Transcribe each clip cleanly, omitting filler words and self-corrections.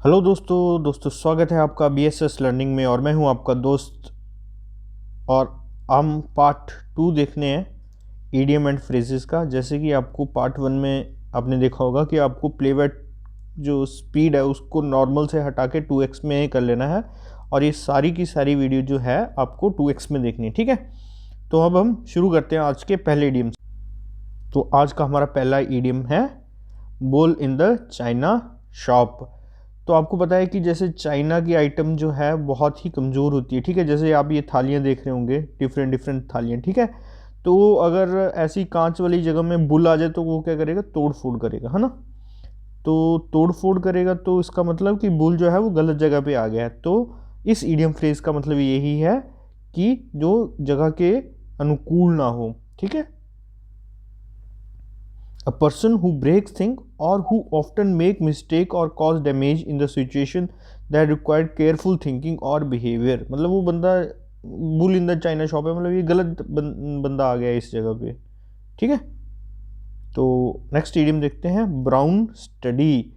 Hello दोस्तों स्वागत है आपका BSS लर्निंग में। और मैं हूं आपका दोस्त। और हम पार्ट 2 देखने हैं ईडियम एंड फ्रेजेस का। जैसे कि आपको पार्ट 1 में आपने देखा होगा कि आपको प्लेबैक जो स्पीड है उसको नॉर्मल से हटा के 2x में कर लेना है, और ये सारी की सारी वीडियो जो है आपको 2x में देखनी है। ठीक है, तो अब हम शुरू करते हैं आज के पहले ईडियम से। तो आज का हमारा पहला ईडियम है bull in the China shop. तो आपको पता है कि जैसे चाइना की आइटम जो है बहुत ही कमज़ोर होती है। ठीक है, जैसे आप ये थालियाँ देख रहे होंगे, डिफरेंट डिफरेंट थालियाँ। ठीक है, तो अगर ऐसी कांच वाली जगह में बुल आ जाए तो वो क्या करेगा, तोड़ फोड़ करेगा, है ना। तो तोड़ फोड़ करेगा तो इसका मतलब कि बुल जो है वो गलत जगह पे आ गया है। तो इस ईडियम फ्रेज का मतलब यही है कि जो जगह के अनुकूल ना हो। ठीक है, a person who breaks things or who often make mistake or cause damage in the situation that required careful thinking or behavior। मतलब वो बंदा bull in the China shop है, मतलब ये गलत बंदा आ गया है इस जगह पे। ठीक है, तो नेक्स्ट ईडियम देखते हैं ब्राउन स्टडी।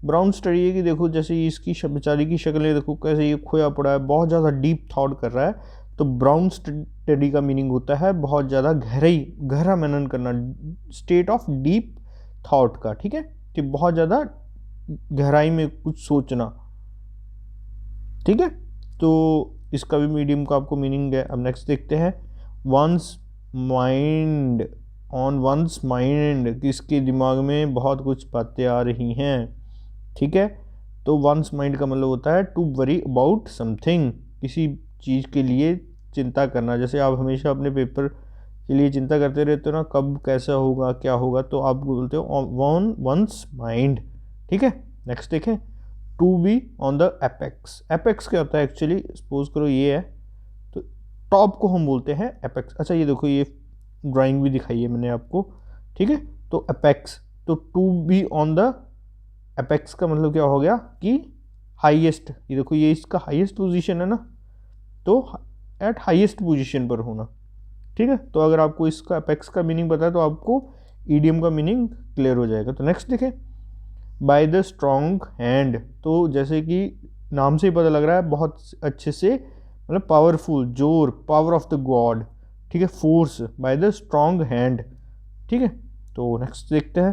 ब्राउन स्टडी है कि देखो जैसे इसकी बेचारी की शक्ल देखो कैसे ये खोया पड़ा है, बहुत ज़्यादा डीप थॉट कर रहा है। तो ब्राउन स्टडी का मीनिंग होता है बहुत ज़्यादा गहरा मनन करना, स्टेट ऑफ डीप थॉट का। ठीक है, कि बहुत ज़्यादा गहराई में कुछ सोचना। ठीक है, तो इसका भी मीडियम का आपको मीनिंग है। अब नेक्स्ट देखते हैं once mind, on once mind, किसके दिमाग में बहुत कुछ बातें आ रही हैं। ठीक है, तो वंस माइंड का मतलब होता है टू वरी अबाउट समथिंग, किसी चीज़ के लिए चिंता करना। जैसे आप हमेशा अपने पेपर के लिए चिंता करते रहते हो ना, कब कैसा होगा क्या होगा, तो आप बोलते हो वंस माइंड। ठीक है, नेक्स्ट देखें to be on the apex. Apex क्या होता है एक्चुअली, सपोज करो ये है तो टॉप को हम बोलते हैं एपेक्स। अच्छा ये देखो ये ड्राइंग भी दिखाई है मैंने आपको। ठीक है, तो एपेक्स, तो to be on the apex का मतलब क्या हो गया कि हाईएस्ट। ये देखो ये इसका हाईएस्ट पोजीशन है ना, तो एट हाईएस्ट पोजीशन पर होना। ठीक है, तो अगर आपको इसका एपेक्स का मीनिंग पता है तो आपको ईडियम का मीनिंग क्लियर हो जाएगा। तो नेक्स्ट देखें बाय द स्ट्रॉन्ग हैंड। तो जैसे कि नाम से ही पता लग रहा है बहुत अच्छे से, मतलब पावरफुल, जोर, पावर ऑफ द गॉड। ठीक है, force, by the strong hand. ठीक है, तो नेक्स्ट देखते हैं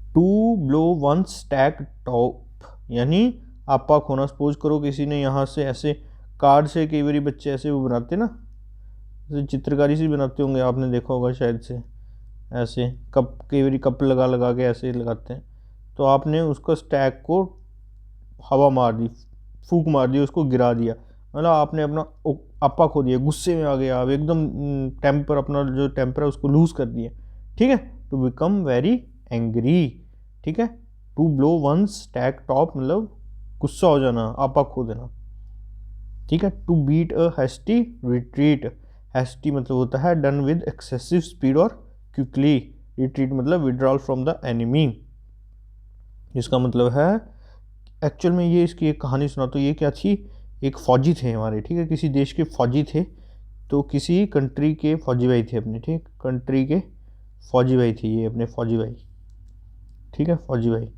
to blow one stack top, यानी आपा खोना। सपोज करो किसी ने यहाँ से ऐसे कार्ड से, कई बार बच्चे ऐसे वो बनाते ना, जैसे चित्रकारी से बनाते होंगे, आपने देखा होगा शायद से, ऐसे कप, कई बार कप लगा लगा के ऐसे लगाते हैं। तो आपने उसको स्टैक को हवा मार दी, फूंक मार दी, उसको गिरा दिया, मतलब आपने अपना आपा खो दिया, गुस्से में आ गया आप एकदम, टेम्पर, अपना जो टेम्पर है उसको लूज कर दिया। ठीक है, टू बिकम वेरी एंग्री। ठीक है, to blow one stack top मतलब गुस्सा हो जाना, आपा खो देना। ठीक है, to beat a hasty retreat. Hasty मतलब होता है डन विद एक्सेसिव स्पीड और क्विकली। रिट्रीट मतलब विड्रॉल फ्रॉम द एनिमी। इसका मतलब है एक्चुअल में, ये इसकी एक कहानी सुना। तो ये क्या थी, एक फौजी थे हमारे, ठीक है, किसी देश के फौजी थे। तो किसी कंट्री के फौजी भाई थे अपने, ठीक, कंट्री के फौजी भाई थे ये अपने फौजी भाई। ठीक है, फौजी भाई।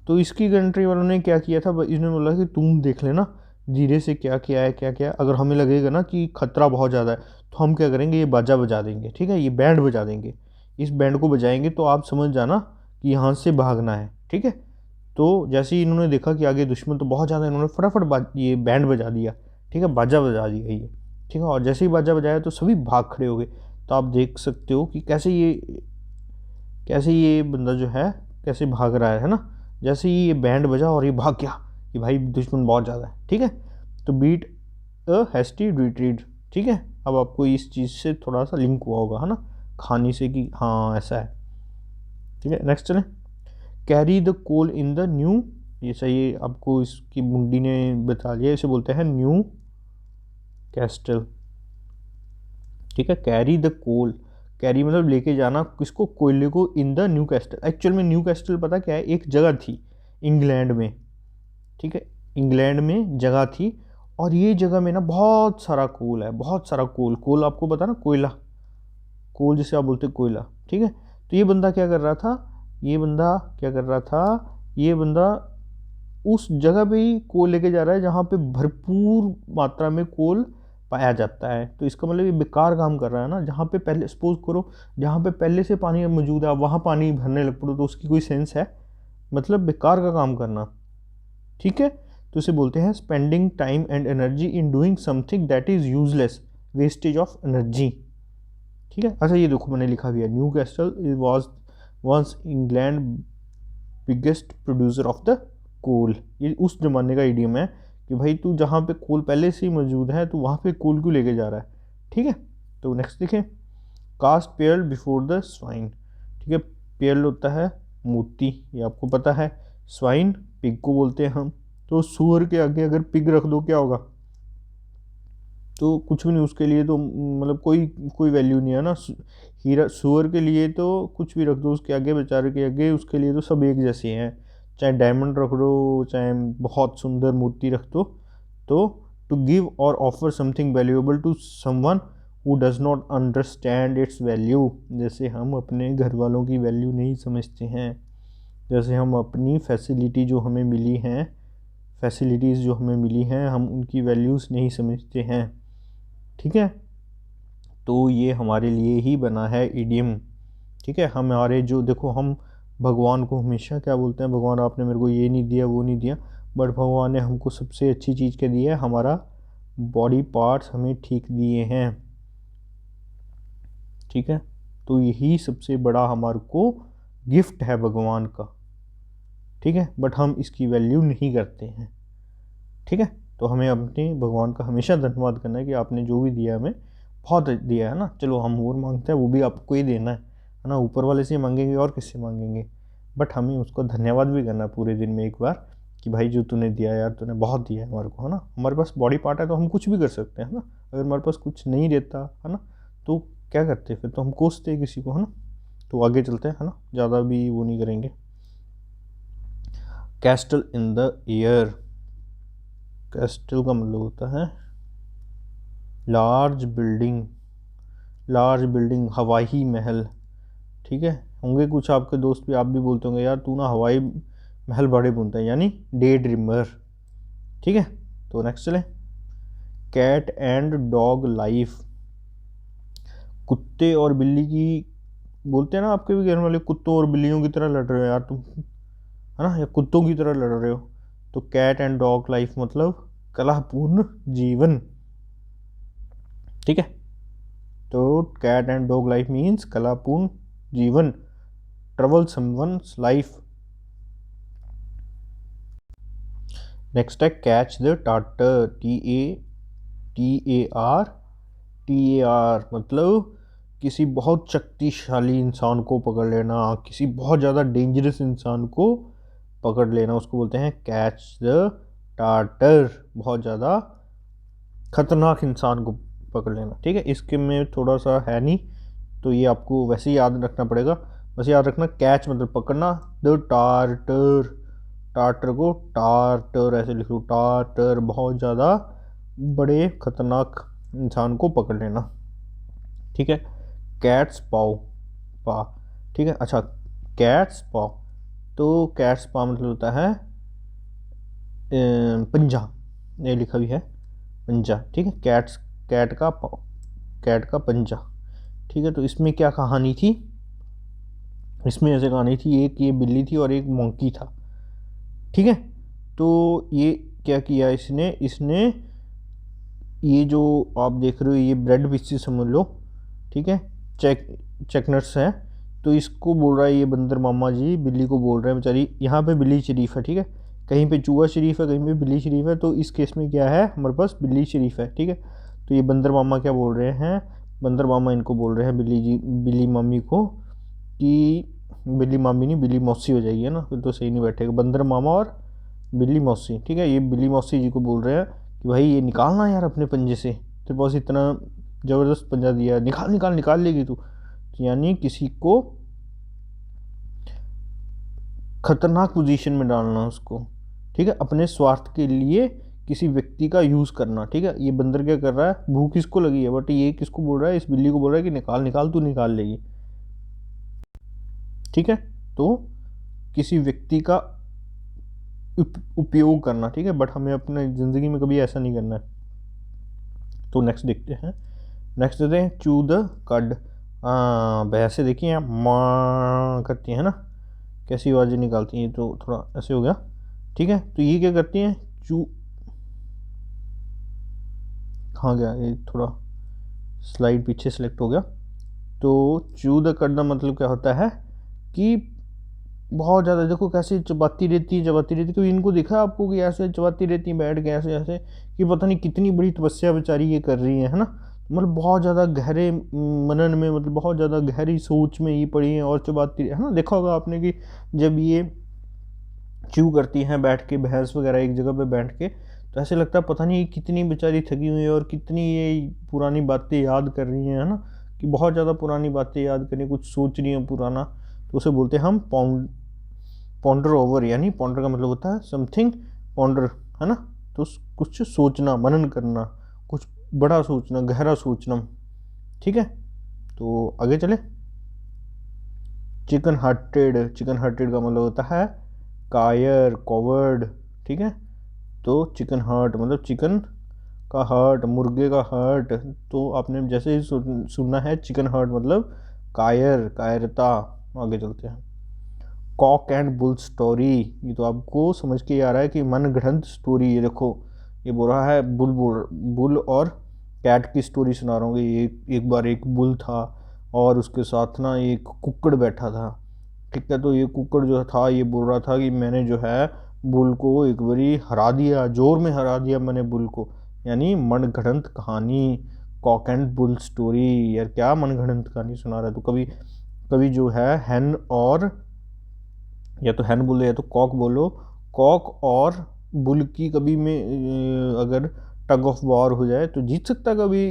तो इसकी कंट्री वालों ने क्या किया था, इसने बोला कि तुम देख लेना धीरे से क्या किया है, क्या क्या, अगर हमें लगेगा ना कि खतरा बहुत ज़्यादा है तो हम क्या करेंगे, ये बाजा बजा देंगे। ठीक है, ये बैंड बजा देंगे, इस बैंड को बजाएंगे तो आप समझ जाना कि यहाँ से भागना है। ठीक है, तो जैसे ही इन्होंने देखा कि आगे दुश्मन तो बहुत ज़्यादा, इन्होंने फटाफट ये बैंड बजा दिया। ठीक है, बाजा बजा दिया ये। ठीक है, और जैसे ही बाजा बजाया तो सभी भाग खड़े हो गए। तो आप देख सकते हो कि कैसे ये बंदा जो है कैसे भाग रहा है ना। जैसे ही ये बैंड बजा और ये भाग गया कि भाई दुश्मन बहुत ज़्यादा है। ठीक है, तो बीट अ हैस्टी रिट्रीट। ठीक है, अब आपको इस चीज़ से थोड़ा सा लिंक हुआ होगा, है ना, कहानी से, कि हाँ ऐसा है। ठीक है, नेक्स्ट चलें carry the coal in the new. ये सही, आपको इसकी मुंडी ने बता दिया, इसे बोलते हैं न्यू कैस्टल। ठीक है, कैरी द कोल, कैरी मतलब लेके जाना, किसको, कोयले को, इन द न्यू कैस्टल। एक्चुअल में न्यू कैस्टल पता क्या है, एक जगह थी इंग्लैंड में। ठीक है, इंग्लैंड में जगह थी, और ये जगह में ना बहुत सारा कोल है, बहुत सारा कोल। कोल आपको पता ना, कोयला, कोल जिसे आप बोलते कोयला। ठीक है, तो ये बंदा क्या कर रहा था, ये बंदा क्या कर रहा था, ये बंदा उस जगह पे ही कोल लेके जा रहा है जहाँ पे भरपूर मात्रा में कोल पाया जाता है। तो इसका मतलब ये बेकार काम कर रहा है ना। जहाँ पे पहले सपोज करो जहाँ पे पहले से पानी मौजूद है, वहाँ पानी भरने लग पड़ो, तो उसकी कोई सेंस है? मतलब बेकार का काम करना, ठीक है। तो इसे बोलते हैं spending time and energy in doing something that is useless, wastage of energy, ठीक है। अच्छा ये देखो मैंने लिखा भी है, Newcastle was once England biggest producer of the coal. ये उस जमाने का इडियम है कि भाई तू जहाँ पे कोल पहले से ही मौजूद है तो वहाँ पे कोल क्यों लेके जा रहा है, ठीक है। तो नेक्स्ट देखें, कास्ट पेयल बिफोर द स्वाइन, ठीक है। पेयल होता है मोती, ये आपको पता है। स्वाइन पिग को बोलते हैं हम। तो सुअर के आगे अगर पिग रख दो क्या होगा? तो कुछ भी नहीं, उसके लिए तो मतलब कोई कोई वैल्यू नहीं है ना। हीरा सुअर के लिए तो कुछ भी रख दो उसके आगे, बेचारे के आगे, उसके लिए तो सब एक जैसे हैं। चाहे डायमंड रख दो, चाहे बहुत सुंदर मोती रख दो। तो टू गिव और offer something valuable to someone who does not understand its value, जैसे हम अपने घर वालों की वैल्यू नहीं समझते हैं, जैसे हम अपनी फैसिलिटी जो हमें मिली हैं, फैसिलिटीज़ जो हमें मिली हैं, हम उनकी वैल्यूज़ नहीं समझते हैं, ठीक है। तो ये हमारे लिए ही बना है इडियम, ठीक है। हमारे जो देखो, हम भगवान को हमेशा क्या बोलते हैं, भगवान आपने मेरे को ये नहीं दिया वो नहीं दिया, बट भगवान ने हमको सबसे अच्छी चीज़ क्या दी है, हमारा बॉडी पार्ट्स हमें ठीक दिए हैं, ठीक है। तो यही सबसे बड़ा हमारे को गिफ्ट है भगवान का, ठीक है। बट हम इसकी वैल्यू नहीं करते हैं, ठीक है। तो हमें अपने भगवान का हमेशा धन्यवाद करना है कि आपने जो भी दिया हमें बहुत दिया है ना। चलो हम और मांगते हैं, वो भी आपको ही देना है ना। ऊपर वाले से मांगेंगे और किससे मांगेंगे, बट हमें उसको धन्यवाद भी करना है पूरे दिन में एक बार, कि भाई जो तूने दिया यार, तूने बहुत दिया है हमारे को, है ना। हमारे पास बॉडी पार्ट है तो हम कुछ भी कर सकते हैं, है ना। अगर हमारे पास कुछ नहीं रहता है ना, तो क्या करते फिर, तो हम कोसते किसी को, है ना। तो आगे चलते हैं, है ना, ज़्यादा भी वो नहीं करेंगे। Castle in the air, castle का मतलब होता है लार्ज बिल्डिंग, लार्ज बिल्डिंग, हवाई महल, ठीक है। होंगे कुछ आपके दोस्त भी, आप भी बोलते होंगे यार तू ना हवाई महल बड़े बुनता है, यानी डे ड्रीमर, ठीक है। तो नेक्स्ट चले, कैट एंड डॉग लाइफ, कुत्ते और बिल्ली की, बोलते हैं ना आपके भी घर वाले, कुत्तों और बिल्लियों की तरह लड़ रहे हो यार तुम, है ना, या कुत्तों की तरह लड़ रहे हो। तो कैट एंड डॉग लाइफ मतलब कलापूर्ण जीवन, ठीक है। तो cat and dog life means कलापूर्ण जीवन, ट्रबल समवन्स लाइफ। नेक्स्ट है कैच द टाटर, TAR मतलब किसी बहुत शक्तिशाली इंसान को पकड़ लेना, किसी बहुत ज़्यादा डेंजरस इंसान को पकड़ लेना, उसको बोलते हैं कैच द टाटर, बहुत ज़्यादा खतरनाक इंसान को पकड़ लेना, ठीक है। इसके में थोड़ा सा है नहीं, तो ये आपको वैसे ही याद रखना पड़ेगा। बस याद रखना कैच मतलब पकड़ना, द टार्टर, टार्टर को टार्टर ऐसे लिख लो, टार्टर बहुत ज़्यादा बड़े खतरनाक इंसान को पकड़ लेना, ठीक है। कैट्स पाव, पा, ठीक है। अच्छा कैट्स पाव, तो कैट्स पाव मतलब होता है पंजा, ये लिखा भी है पंजा, ठीक है। कैट्स, कैट का पाव, कैट का पंजा, ठीक है। तो इसमें क्या कहानी थी, इसमें ऐसे कहानी थी, एक ये बिल्ली थी और एक मंकी था, ठीक है। तो ये क्या किया इसने, इसने ये जो आप देख रहे हो ये ब्रेड पीसेस समझ लो, ठीक है, चेकनट्स है। तो इसको बोल रहा है ये बंदर मामा जी, बिल्ली को बोल रहे हैं, बेचारी यहाँ पे बिल्ली शरीफ है, ठीक है। कहीं पे चूहा शरीफ है, कहीं पे बिल्ली शरीफ है, तो इस केस में क्या है, हमारे पास बिल्ली शरीफ है, ठीक है। तो ये बंदर मामा क्या बोल रहे हैं, बंदर मामा इनको बोल रहे हैं बिल्ली जी, बिल्ली मामी को, कि बिल्ली मामी नहीं बिल्ली मौसी हो जाएगी, है ना, फिर तो सही नहीं बैठेगा, बंदर मामा और बिल्ली मौसी, ठीक है। ये बिल्ली मौसी जी को बोल रहे हैं कि भाई ये निकालना यार अपने पंजे से, तेरे पास इतना ज़बरदस्त पंजा दिया, निकाल निकाल निकाल लेगी तू। यानी किसी को खतरनाक पोजीशन में डालना उसको, ठीक है, अपने स्वार्थ के लिए किसी व्यक्ति का यूज़ करना, ठीक है। ये बंदर क्या कर रहा है, भूख किसको लगी है, बट ये किसको बोल रहा है, इस बिल्ली को बोल रहा है कि निकाल निकाल तू निकाल लेगी, ठीक है। तो किसी व्यक्ति का उपयोग करना, ठीक है, बट हमें अपने ज़िंदगी में कभी ऐसा नहीं करना है। तो नेक्स्ट देखते हैं, नेक्स्ट देते हैं चू द कड। भैंसे देखिए माँ करती हैं ना, कैसी आवाज़ें निकालती हैं, तो थोड़ा ऐसे हो गया, ठीक है। तो ये क्या करती हैं, चू, कहाँ गया ये, थोड़ा स्लाइड पीछे सेलेक्ट हो गया। तो चू द कड का मतलब क्या होता है कि बहुत ज़्यादा, देखो कैसे चबाती रहती है, क्योंकि इनको देखा है आपको कि ऐसे चबाती रहती है बैठ के ऐसे ऐसे, कि पता नहीं कितनी बड़ी तपस्या बेचारी ये कर रही है ना। मतलब बहुत ज़्यादा गहरे मनन में, मतलब बहुत ज़्यादा गहरी सोच में ये पड़ी हैं और चबाती है ना। देखा होगा आपने कि जब ये च्यू करती हैं बैठ के, भैंस वगैरह एक जगह पे बैठ के, तो ऐसे लगता है पता नहीं कितनी बेचारी थकी हुई है और कितनी ये पुरानी बातें याद कर रही हैं, है ना, कि बहुत ज़्यादा पुरानी बातें याद करें, कुछ सोच रही हैं पुराना। तो उसे बोलते हैं हम पॉन्डर ओवर, यानी पॉन्डर का मतलब होता है समथिंग पॉन्डर, है ना। तो कुछ सोचना, मनन करना, कुछ बड़ा सोचना, गहरा सोचना, ठीक है। तो आगे चले, चिकन हार्टेड का मतलब होता है कायर, कॉवर्ड, ठीक है। तो चिकन हार्ट मतलब चिकन का हार्ट, मुर्गे का हार्ट। तो आपने जैसे ही सुनना है चिकन हार्ट मतलब कायर, कायरता। आगे चलते हैं, कॉक एंड बुल स्टोरी। ये तो आपको समझ के आ रहा है कि मनगढ़ंत स्टोरी। ये देखो, ये बोल रहा है बुल और कैट की स्टोरी सुना रहा हूँ। एक बार एक बुल था और उसके साथ ना एक कुक्कड़ बैठा था, ठीक है। तो ये कुक्कड़ जो था ये बोल रहा था कि मैंने जो है बुल को एक बारी हरा दिया, जोर में हरा दिया मैंने बुल को। यानी मनगढ़ंत कहानी, कॉक एंड बुल स्टोरी। यार क्या मनगढ़ंत कहानी सुना रहा है। तो कभी कभी जो है हैन और, या तो हैन बोलो या तो कॉक बोलो, कॉक और बुल की कभी में अगर टग ऑफ वॉर हो जाए तो जीत सकता कभी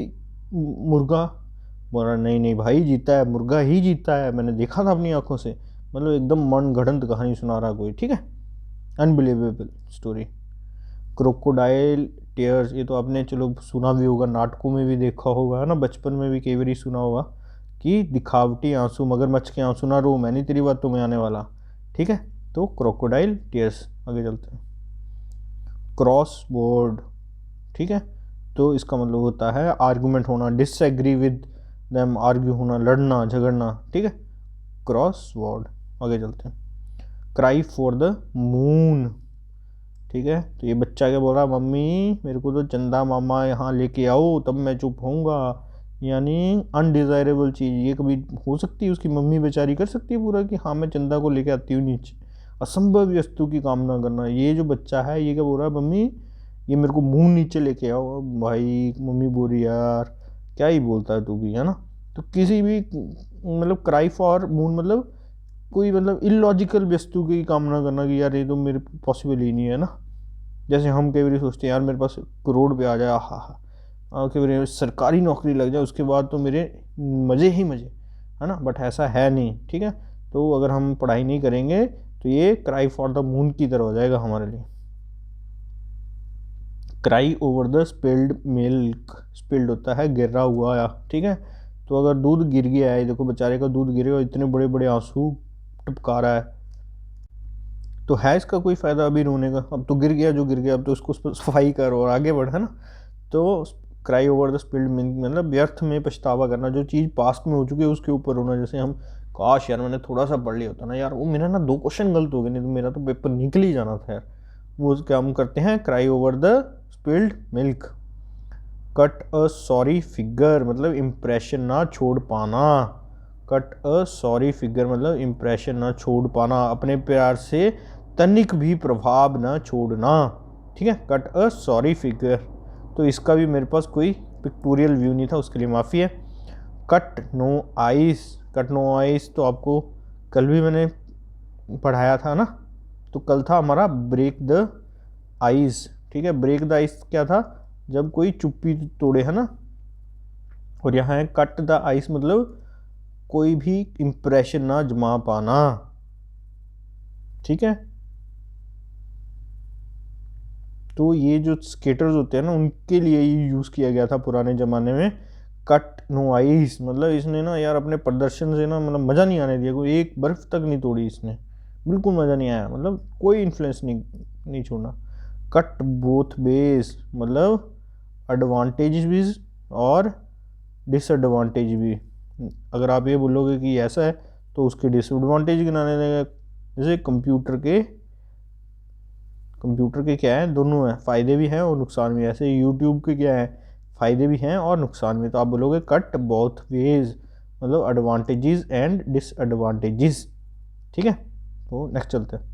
मुर्गा। बोला नहीं नहीं भाई, जीता है मुर्गा ही जीता है, मैंने देखा था अपनी आंखों से। मतलब एकदम मनगढ़ंत कहानी सुना रहा कोई, ठीक है, अनबिलीवेबल स्टोरी। क्रोकोडाइल टीयर्स, ये तो आपने चलो सुना भी होगा, नाटकों में भी देखा होगा, है ना, बचपन में भी कई बार सुना होगा कि दिखावटी आंसू, मगरमच्छ के आंसू ना रो, मैं नहीं तेरी बातों में आने वाला, ठीक है। तो क्रोकोडाइल टीयर्स। आगे चलते हैं, क्रॉस बोर्ड, ठीक है। तो इसका मतलब होता है आर्गूमेंट होना, डिसएग्री विद देम, आर्ग्यू होना, लड़ना झगड़ना, ठीक है, क्रॉस वर्ड। आगे चलते हैं, क्राई फॉर द मून, ठीक है। तो ये बच्चा क्या बोल रहा है, मम्मी मेरे को तो चंदा मामा यहाँ लेके आओ तब मैं चुप होऊंगा। यानी अनडिज़ायरेबल चीज़ ये कभी हो सकती है, उसकी मम्मी बेचारी कर सकती है पूरा कि हाँ मैं चंदा को लेके आती हूँ नीचे। असंभव वस्तु की कामना करना, ये जो बच्चा है ये क्या बोल रहा है, मम्मी ये मेरे को मून नीचे लेके आओ। भाई मम्मी बोल रही यार क्या ही बोलता है तू भी, है ना। तो किसी भी मतलब क्राई फॉर मून मतलब कोई मतलब इलॉजिकल वस्तु की कामना करना कि यार ये तो मेरे पॉसिबल ही नहीं है ना। जैसे हम कई बार सोचते हैं यार मेरे पास करोड़ पे आ जाए, हाँ कई बार सरकारी नौकरी लग जाए उसके बाद तो मेरे मज़े ही मज़े, है ना, बट ऐसा है नहीं, ठीक है। तो अगर हम पढ़ाई नहीं करेंगे तो ये क्राई फॉर द मून की तरह हो जाएगा हमारे लिए। Cry over the spilled milk, spilled होता है गिरा हुआ, ठीक है। तो अगर दूध गिर गया है, देखो बेचारे का दूध गिरे और इतने बड़े बड़े आंसू टपका रहा है, तो है इसका कोई फ़ायदा अभी रोने का। अब तो गिर गया जो गिर गया, अब तो उसको सफाई करो और आगे बढ़, है ना। तो cry over the spilled milk मतलब व्यर्थ में पछतावा करना, जो चीज़ पास्ट में हो चुकी है उसके ऊपर रोना। जैसे हम काश यार मैंने थोड़ा सा पढ़ लिया होता ना यार, वो मेरा ना 2 क्वेश्चन गलत हो गए, नहीं तो मेरा तो पेपर निकल ही जाना था यार। वो क्या हम करते हैं, cry over the spilled milk. Cut a sorry figure मतलब इम्प्रेशन ना छोड़ पाना, कट अ सॉरी फिगर मतलब इम्प्रेशन ना छोड़ पाना, अपने प्यार से तनिक भी प्रभाव ना छोड़ना, ठीक है, कट अ सॉरी फिगर। तो इसका भी मेरे पास कोई पिक्टोरियल व्यू नहीं था, उसके लिए माफ़ी है। Cut no ice, cut no ice तो आपको कल भी मैंने पढ़ाया था ना। तो कल था हमारा ब्रेक द आइस, ठीक है। ब्रेक द आइस क्या था, जब कोई चुप्पी तोड़े, है ना। और यहाँ है कट द आइस मतलब कोई भी इंप्रेशन ना जमा पाना, ठीक है। तो ये जो स्केटर्स होते हैं ना उनके लिए ये यूज़ किया गया था पुराने ज़माने में, कट नो आइस मतलब इसने ना यार अपने प्रदर्शन से ना मतलब मज़ा नहीं आने दिया, कोई एक बर्फ़ तक नहीं तोड़ी इसने, बिल्कुल मज़ा नहीं आया, मतलब कोई इन्फ्लुएंस नहीं नहीं छोड़ना। कट बोथ वेज मतलब एडवांटेज भी और डिसएडवांटेज भी। अगर आप ये बोलोगे कि ऐसा है तो उसके डिसएडवांटेज गिनाने लगेगा। जैसे कंप्यूटर के क्या है, दोनों हैं, फ़ायदे भी हैं और नुकसान भी है। ऐसे यूट्यूब के क्या है, फ़ायदे भी हैं और नुकसान भी। तो आप बोलोगे कट बोथ वेज मतलब एडवांटेजेस एंड डिसएडवांटेजेस। ठीक है, तो नेक्स्ट चलते हैं।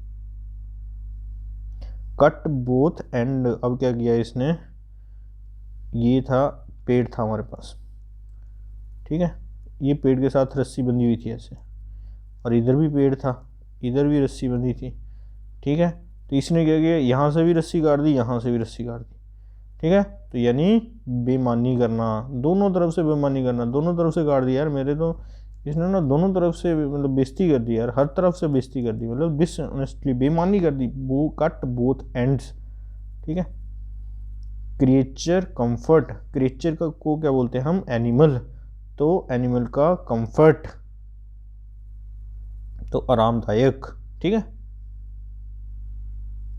कट बोथ एंड, अब क्या किया इसने, ये था पेड़ था हमारे पास, ठीक है, ये पेड़ के साथ रस्सी बंधी हुई थी ऐसे, और इधर भी पेड़ था, इधर भी रस्सी बंधी थी, ठीक है। तो इसने क्या किया, यहाँ से भी रस्सी काट दी, यहाँ से भी रस्सी काट दी, ठीक है। तो यानी बेईमानी करना, दोनों तरफ से बेईमानी करना, दोनों तरफ से काट दिया यार मेरे तो, इसने ना दोनों तरफ से मतलब बेइज्जती कर दी यार, हर तरफ से बेइज्जती कर दी, मतलब डिसऑनेस्टली बेईमानी कर दी। वो कट बोथ एंड्स, ठीक है। क्रिएचर कंफर्ट, क्रिएचर का को क्या बोलते हैं हम, एनिमल, तो एनिमल का कंफर्ट तो आरामदायक, ठीक है।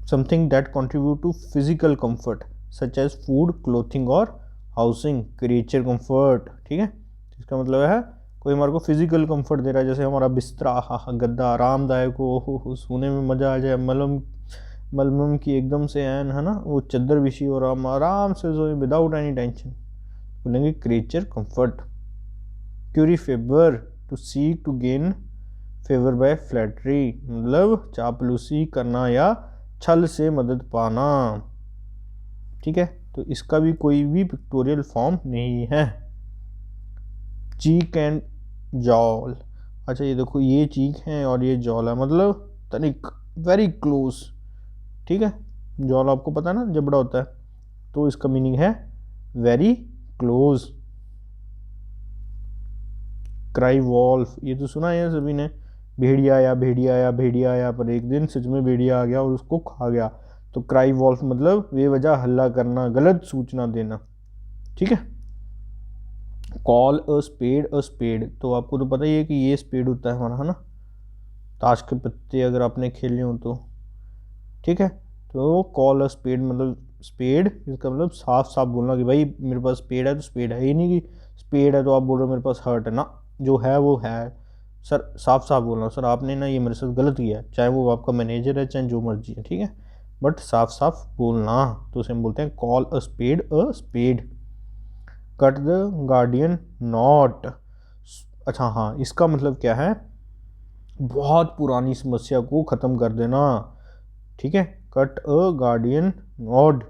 Something that contribute to physical comfort such as food, clothing और हाउसिंग, क्रिएचर कंफर्ट, ठीक है। इसका मतलब है कोई हमारे को फिजिकल कंफर्ट दे रहा है, जैसे हमारा बिस्तरा, गद्दा आरामदायक हो, सोने में मज़ा आ जाए, मलमम की एकदम से एन है ना, वो चद्दर बिछी और हम आराम से सोए विदाउट एनी टेंशन, बोलेंगे creature comfort. Curry favour, to seek to gain favour by flattery, मतलब चापलूसी करना या छल से मदद पाना, ठीक है। तो इसका भी कोई भी पिक्टोरियल फॉर्म नहीं है। चीक एंड जॉल, अच्छा ये देखो, ये चीक है और ये जॉल है, मतलब तनिक वेरी क्लोज, ठीक है। जॉल आपको पता है ना जबड़ा होता है, तो इसका मीनिंग है वेरी क्लोज। क्राई वॉल्फ, ये तो सुना है सभी ने, भेड़िया आया, भेड़िया आया, भेड़िया आया, पर एक दिन सच में भेड़िया आ गया और उसको खा गया। तो क्राई वॉल्फ मतलब बेवजह हल्ला करना, गलत सूचना देना, ठीक है। कॉल अ स्पेड, तो आपको तो पता ही है कि ये स्पेड होता है हमारा, है ना, ताश के पत्ते अगर आपने खेले हो तो, ठीक है। तो कॉल अ स्पेड मतलब स्पेड, इसका मतलब साफ साफ बोलना कि भाई मेरे पास स्पेड है तो स्पेड है, ये नहीं कि स्पेड है तो आप बोल रहे हो मेरे पास हर्ट है ना, जो है वो है सर, साफ साफ बोलना सर आपने ना ये मेरे साथ गलत किया है, चाहे वो आपका मैनेजर है चाहे जो मर्जी है, ठीक है, बट साफ साफ बोलना, तो उसे हम बोलते हैं call a spade. Cut the Gordian knot, अच्छा हाँ, इसका मतलब क्या है, बहुत पुरानी समस्या को ख़त्म कर देना, ठीक है। कट अ गार्डियन नॉड,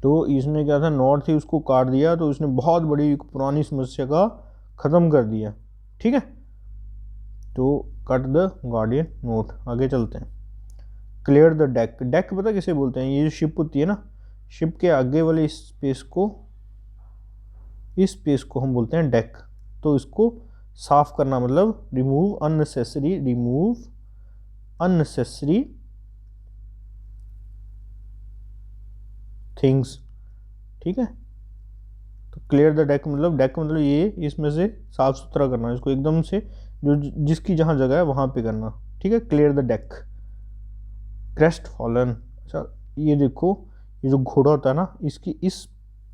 तो इसने क्या था, नॉड थी उसको काट दिया, तो इसने बहुत बड़ी पुरानी समस्या का ख़त्म कर दिया, ठीक है। तो कट द गार्डियन नोट, आगे चलते हैं। क्लियर द डेक, डेक पता किसे बोलते हैं, ये जो शिप होती है ना, शिप के आगे वाले इस स्पेस को हम बोलते हैं डेक। तो इसको साफ करना मतलब रिमूव अननेसेसरी थिंग्स, ठीक है। तो क्लियर द डेक मतलब ये इसमें से साफ सुथरा करना, इसको एकदम से जो जिसकी जहाँ जगह है वहाँ पे करना, ठीक है। Clear the deck. Crest fallen, अच्छा ये देखो, ये जो घोड़ा होता है ना, इसकी इस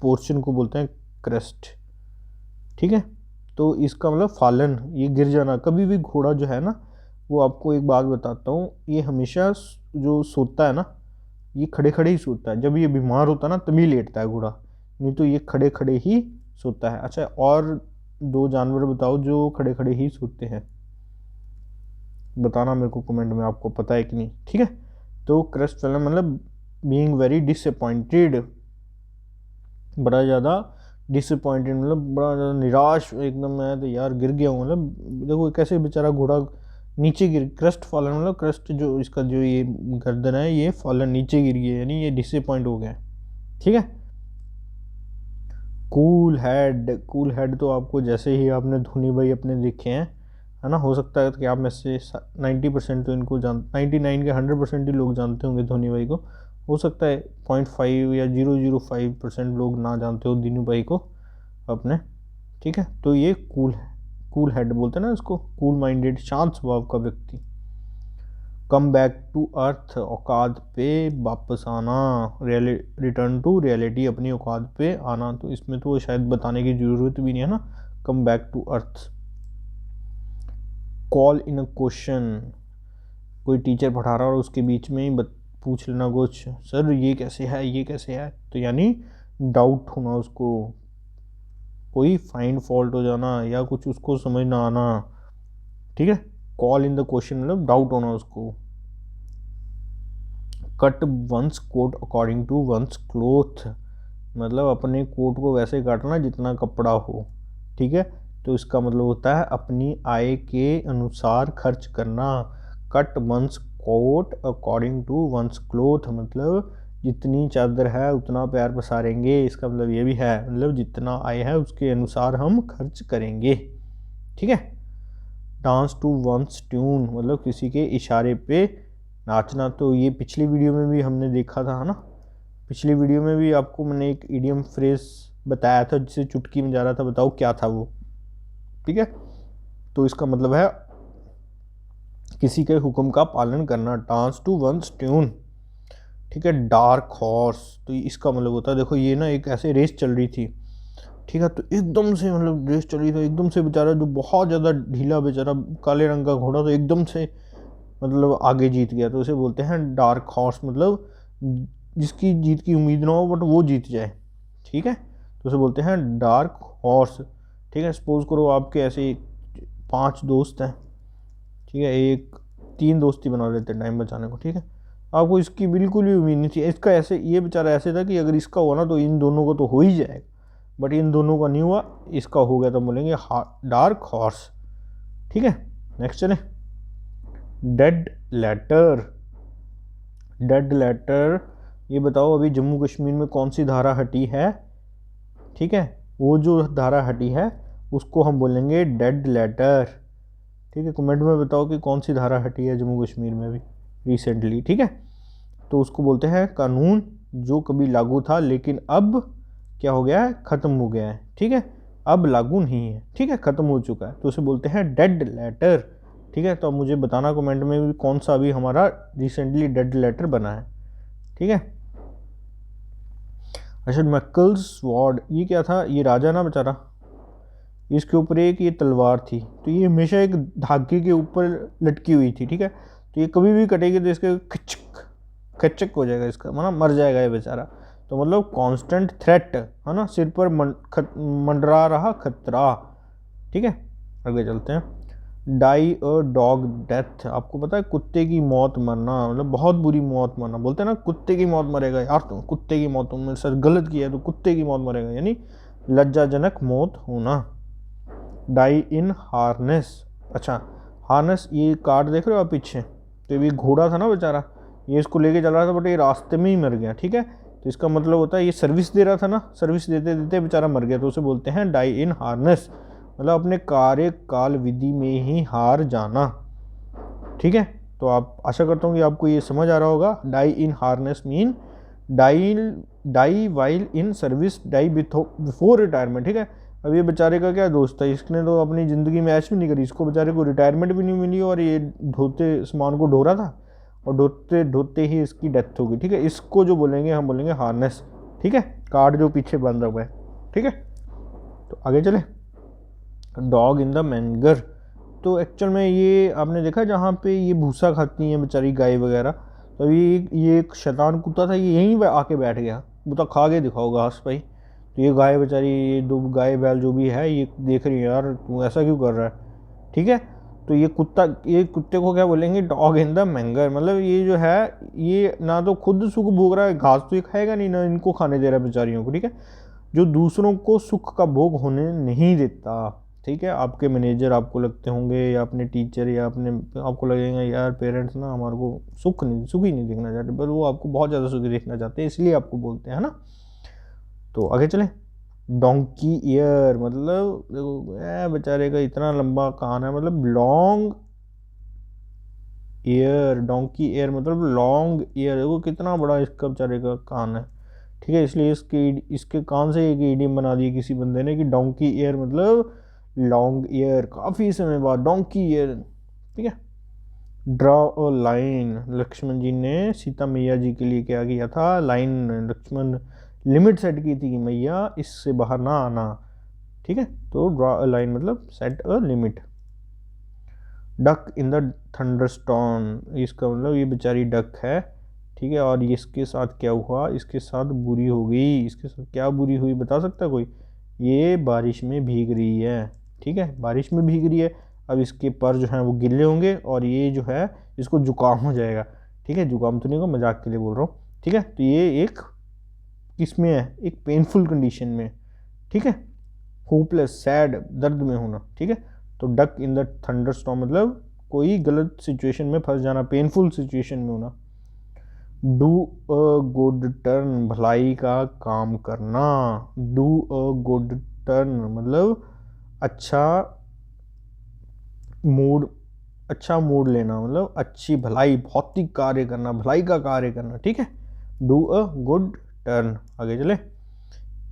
पोर्शन को बोलते हैं क्रेस्ट, ठीक है। तो इसका मतलब फालन, ये गिर जाना, कभी भी घोड़ा जो है ना, वो आपको एक बात बताता हूँ, ये हमेशा जो सोता है ना, ये खड़े खड़े ही सोता है, जब ये बीमार होता है ना तभी लेटता है घोड़ा, नहीं तो ये खड़े खड़े ही सोता है। अच्छा और दो जानवर बताओ जो खड़े खड़े ही सोते हैं, बताना मेरे को कमेंट में, आपको पता है कि नहीं, ठीक है। तो क्रेस्ट फैलन मतलब बीइंग वेरी डिसअपॉइंटेड, बड़ा ज़्यादा डिसअपॉइंटेड मतलब बड़ा ज़्यादा निराश एकदम, मैं तो यार गिर गया हूँ, मतलब देखो कैसे बेचारा घोड़ा नीचे गिर, क्रेस्ट फॉलन मतलब क्रेस्ट जो इसका जो ये गर्दन है ये फॉलन नीचे गिर गया, यानी ये डिसअपॉइंट हो गया, ठीक है। कूल हेड तो आपको जैसे ही आपने धोनी भाई अपने देखे हैं, है ना, हो सकता है कि आप में से 90% तो इनको 99 के 100% ही लोग जानते होंगे धोनी भाई को, हो सकता है 0.5 या 0.05% लोग ना जानते हो दीनू भाई को अपने, ठीक है। तो ये कूल हेड बोलते हैं ना इसको, कूल माइंडेड, शांत स्वभाव का व्यक्ति। कम बैक टू अर्थ, औकात पे वापस आना, रिटर्न टू रियलिटी, अपनी औकात पे आना। तो इसमें तो शायद बताने की ज़रूरत भी नहीं है ना, come back to earth. Call in a question, कोई टीचर पढ़ा रहा और उसके बीच में ही पूछ लेना कुछ, सर ये कैसे है, ये कैसे है, तो यानी डाउट होना उसको, कोई फाइंड फॉल्ट हो जाना या कुछ उसको समझ ना आना, ठीक है। कॉल इन द क्वेश्चन मतलब डाउट होना उसको। Cut one's coat according to one's cloth, मतलब अपने कोट को वैसे काटना जितना कपड़ा हो, ठीक है। तो इसका मतलब होता है अपनी आय के अनुसार खर्च करना। Cut one's coat according to one's cloth, मतलब जितनी चादर है उतना पैर पसारेंगे, इसका मतलब ये भी है, मतलब जितना आय है उसके अनुसार हम खर्च करेंगे, ठीक है। डांस टू वंस ट्यून, मतलब किसी के इशारे पे नाचना। तो ये पिछली वीडियो में भी हमने देखा था, है ना, पिछली वीडियो में भी आपको मैंने एक इडियम फ्रेज बताया था जिसे चुटकी में जा रहा था, बताओ क्या था वो, ठीक है। तो इसका मतलब है किसी के हुक्म का पालन करना, डांस टू वंस ट्यून, ठीक है। डार्क हॉर्स, तो इसका मतलब होता है, देखो ये ना एक ऐसे रेस चल रही थी, ठीक है, तो एकदम से मतलब रेस चल रही थी, एकदम से बेचारा जो बहुत ज़्यादा ढीला बेचारा काले रंग का घोड़ा, तो एकदम से मतलब आगे जीत गया, तो उसे बोलते हैं डार्क हॉर्स, मतलब जिसकी जीत की उम्मीद ना हो बट वो जीत जाए, ठीक है, तो उसे बोलते हैं डार्क हॉर्स, ठीक है। सपोज करो आपके ऐसे 5 दोस्त हैं, ठीक है, एक 3 दोस्ती बना लेते हैं टाइम बचाने को, ठीक है। आपको इसकी बिल्कुल भी उम्मीद नहीं थी, इसका ऐसे, ये बेचारा ऐसे था कि अगर इसका हुआ ना तो इन दोनों को तो हो ही जाएगा, बट इन दोनों का नहीं हुआ, इसका हो गया, तो बोलेंगे डार्क हॉर्स, ठीक है। नेक्स्ट चले, डेड लेटर। डेड लेटर, ये बताओ अभी जम्मू कश्मीर में कौन सी धारा हटी है, ठीक है, वो जो धारा हटी है उसको हम बोलेंगे डेड लेटर, ठीक है। कमेंट में बताओ कि कौन सी धारा हटी है जम्मू कश्मीर में भी रिसेंटली, ठीक है। तो उसको बोलते हैं कानून जो कभी लागू था लेकिन अब क्या हो गया है, ख़त्म हो गया है, ठीक है, अब लागू नहीं है, ठीक है, ख़त्म हो चुका है, तो उसे बोलते हैं डेड लेटर, ठीक है। तो अब मुझे बताना कमेंट में भी कौन सा अभी हमारा रिसेंटली डेड लेटर बना है, ठीक है। अच्छा, मैकल्स वॉर्ड, ये क्या था, ये राजा ना बेचारा, इसके ऊपर एक ये तलवार थी, तो ये हमेशा एक धागे के ऊपर लटकी हुई थी, ठीक है। तो ये कभी भी कटेगी तो इसके खचक खचक हो जाएगा, इसका मतलब मर जाएगा ये बेचारा, तो मतलब कांस्टेंट थ्रेट है ना, सिर पर मंडरा रहा खतरा, ठीक है। आगे चलते हैं, डाई अ डॉग डेथ, आपको पता है कुत्ते की मौत मरना, मतलब बहुत बुरी मौत मरना, बोलते हैं ना कुत्ते की मौत मरेगा, यार तुम कुत्ते की मौत, तुमने सर गलत किया है तो कुत्ते की मौत मरेगा, यानी लज्जाजनक मौत होना। डाई इन हार्नेस, अच्छा हार्नेस, ये कार्ड देख रहे हो आप पीछे, तो ये घोड़ा था ना बेचारा, ये इसको लेके चल रहा था बट ये रास्ते में ही मर गया, ठीक है। तो इसका मतलब होता है ये सर्विस दे रहा था ना, सर्विस देते देते बेचारा मर गया, तो उसे बोलते हैं डाई इन हार्नेस, मतलब अपने कार्यकाल विधि में ही हार जाना, ठीक है। तो आप आशा करता हूँ कि आपको ये समझ आ रहा होगा, die in harness mean die while in service, die before retirement, ठीक है। अब ये बेचारे का क्या दोस्त था, इसने तो अपनी ज़िंदगी में ऐश भी नहीं करी, इसको बेचारे को रिटायरमेंट भी नहीं मिली और ये ढोते सामान को ढो रहा था और ढोते ढोते ही इसकी डेथ होगी, ठीक है। इसको जो बोलेंगे हम बोलेंगे हार्नेस, ठीक है, कार्ड जो पीछे बंधा हुआ है, ठीक है। तो आगे चले, डॉग इन द मैंगर, तो एक्चुअल में ये आपने देखा जहाँ पे ये भूसा खाती हैं बेचारी गाय वगैरह, तो ये एक शैतान कुत्ता था, ये यहीं आके बैठ गया, वो तो खा के दिखाओ घास भाई, तो ये गाय बेचारी, ये 2 गाय बैल जो भी है ये देख रही है, यार तू ऐसा क्यों कर रहा है, ठीक है। तो ये कुत्ते को क्या बोलेंगे, डॉग इन द मैंगर, मतलब ये जो है ये ना तो खुद सुख भोग रहा है, घास तो ये खाएगा नहीं, ना इनको खाने दे रहा है बेचारियों को, ठीक है, जो दूसरों को सुख का भोग होने नहीं देता, ठीक है। आपके मैनेजर आपको लगते होंगे या अपने टीचर या आपको लगेगा यार पेरेंट्स ना हमारे को सुखी नहीं देखना चाहते, पर वो आपको बहुत ज़्यादा सुखी देखना चाहते हैं, इसलिए आपको बोलते हैं ना। तो आगे चले, डोंकी ईयर, मतलब देखो बेचारे का इतना लंबा कान है, मतलब लॉन्ग ईयर, डोंकी ईयर मतलब लॉन्ग ईयर, देखो कितना बड़ा इसका बेचारे का कान है, ठीक है। इसलिए इसके कान से एक इडियम बना दी किसी बंदे ने कि डोंकी ईयर मतलब लॉन्ग ईयर, काफ़ी समय बाद डोंकी ईयर, ठीक है। ड्रॉ अ लाइन, लक्ष्मण जी ने सीता मैया जी के लिए क्या किया था, लाइन, लक्ष्मण लिमिट सेट की थी कि मैया इससे बाहर ना आना, ठीक है। तो ड्रॉ अ लाइन मतलब set a limit. Duck in the thunderstorm, इसका मतलब ये बेचारी डक है, ठीक है, और इसके साथ क्या हुआ, इसके साथ बुरी हो गई। इसके साथ क्या बुरी हुई बता सकता कोई? ये बारिश में भीग रही है, ठीक है, बारिश में भीग रही है। अब इसके पर जो है वो गिले होंगे और ये जो है इसको जुकाम हो जाएगा, ठीक है, जुकाम तो नहीं होगा, मजाक के लिए बोल रहा हूँ, ठीक है। तो ये एक किस में है, एक पेनफुल कंडीशन में, ठीक है, होपलेस, सैड, दर्द में होना, ठीक है। तो डक इन द थंडरस्टॉर्म मतलब कोई गलत सिचुएशन में फंस जाना, पेनफुल सिचुएशन में होना। डू अ गुड टर्न, भलाई का काम करना। डू अ गुड टर्न मतलब अच्छा मूड, अच्छा मूड लेना, मतलब अच्छी भलाई, भौतिक कार्य करना, भलाई का कार्य करना, ठीक है। Do a good turn. आगे चले।